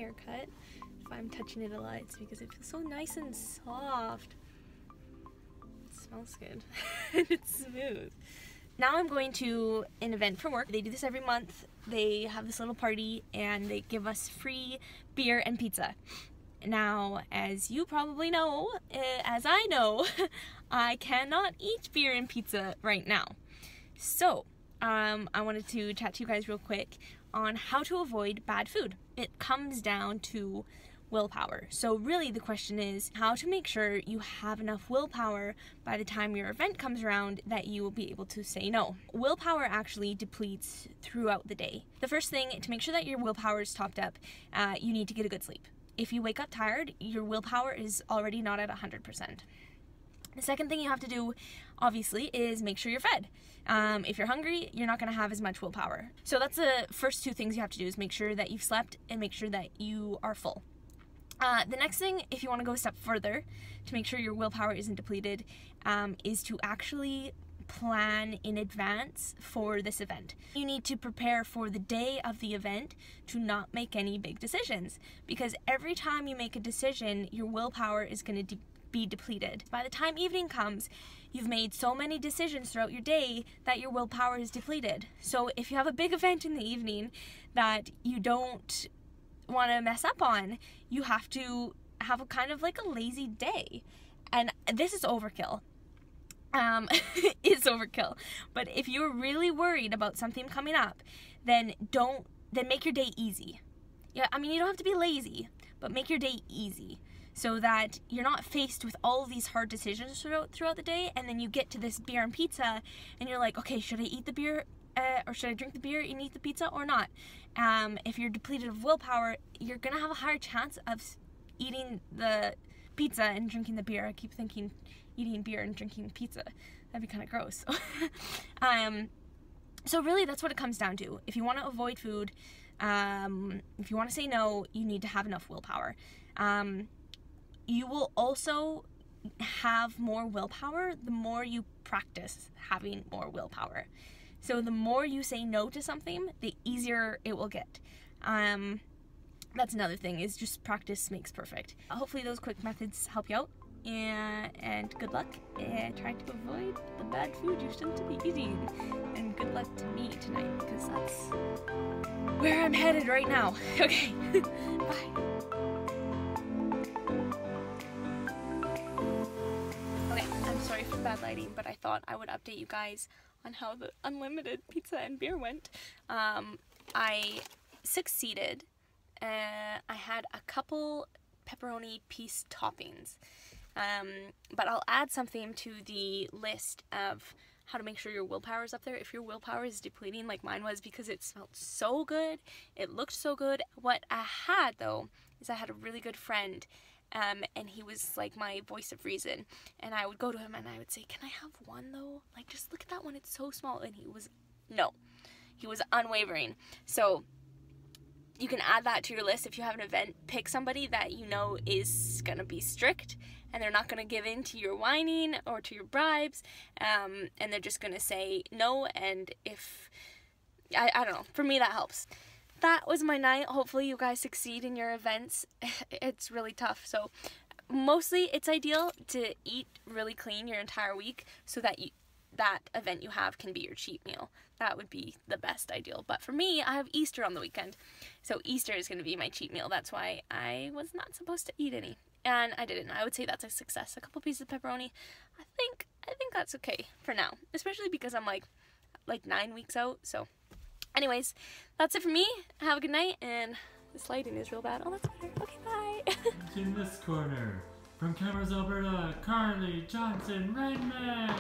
haircut. If I'm touching it a lot, it's because it feels so nice and soft. It smells good. And it's smooth. Now I'm going to an event for work. They do this every month. They have this little party and they give us free beer and pizza. Now, as you probably know, as I know, I cannot eat beer and pizza right now. So, I wanted to chat to you guys real quick on how to avoid bad food. It comes down to willpower. So really the question is how to make sure you have enough willpower by the time your event comes around that you will be able to say no. Willpower actually depletes throughout the day. The first thing, to make sure that your willpower is topped up, you need to get a good sleep. If you wake up tired, your willpower is already not at 100%. The second thing you have to do, obviously, is make sure you're fed. If you're hungry, you're not going to have as much willpower. So that's the first two things you have to do, is make sure that you've slept and make sure that you are full. The next thing, if you want to go a step further to make sure your willpower isn't depleted, is to actually plan in advance for this event. You need to prepare for the day of the event to not make any big decisions, because every time you make a decision, your willpower is going to be depleted. By the time evening comes, you've made so many decisions throughout your day that your willpower is depleted. So if you have a big event in the evening that you don't want to mess up on, you have to have a kind of like a lazy day. And this is overkill. It's overkill. But if you're really worried about something coming up, then make your day easy. Yeah, I mean, you don't have to be lazy, but make your day easy so that you're not faced with all of these hard decisions throughout the day, and then you get to this beer and pizza and you're like, okay, should I eat the beer or should I drink the beer and eat the pizza or not? If you're depleted of willpower, you're gonna have a higher chance of eating the pizza and drinking the beer. I keep thinking eating beer and drinking pizza. That'd be kind of gross. So really that's what it comes down to. If you want to avoid food, if you want to say no, you need to have enough willpower. You will also have more willpower the more you practice having more willpower. So the more you say no to something, the easier it will get. That's another thing, is just practice makes perfect. Hopefully those quick methods help you out. And good luck trying to avoid the bad food you shouldn't be eating. And good luck to me tonight, because that's where I'm headed right now. Okay, bye. Okay, I'm sorry for the bad lighting, but I thought I would update you guys on how the unlimited pizza and beer went. I succeeded. I had a couple pepperoni piece toppings, but I'll add something to the list of how to make sure your willpower is up there. If your willpower is depleting like mine was, because it smelled so good, it looked so good. What I had though is I had a really good friend, and he was like my voice of reason, and I would go to him and I would say, can I have one though? Like, just look at that one, it's so small. And he was unwavering. So you can add that to your list. If you have an event, pick somebody that you know is gonna be strict and they're not gonna give in to your whining or to your bribes, and they're just gonna say no. And if I don't know, for me that helps. That was my night. Hopefully you guys succeed in your events. It's really tough, so mostly it's ideal to eat really clean your entire week so that that event you have can be your cheat meal. That would be the best ideal. But for me, I have Easter on the weekend, so Easter is going to be my cheat meal. That's why I was not supposed to eat any, and I didn't. I would say that's a success. A couple pieces of pepperoni, I think that's okay for now, especially because I'm like 9 weeks out. So anyways, that's it for me. Have a good night, and this lighting is real bad. Oh, that's better. Okay, bye. In this corner, from Cameras Alberta, Carly Johnson Redman.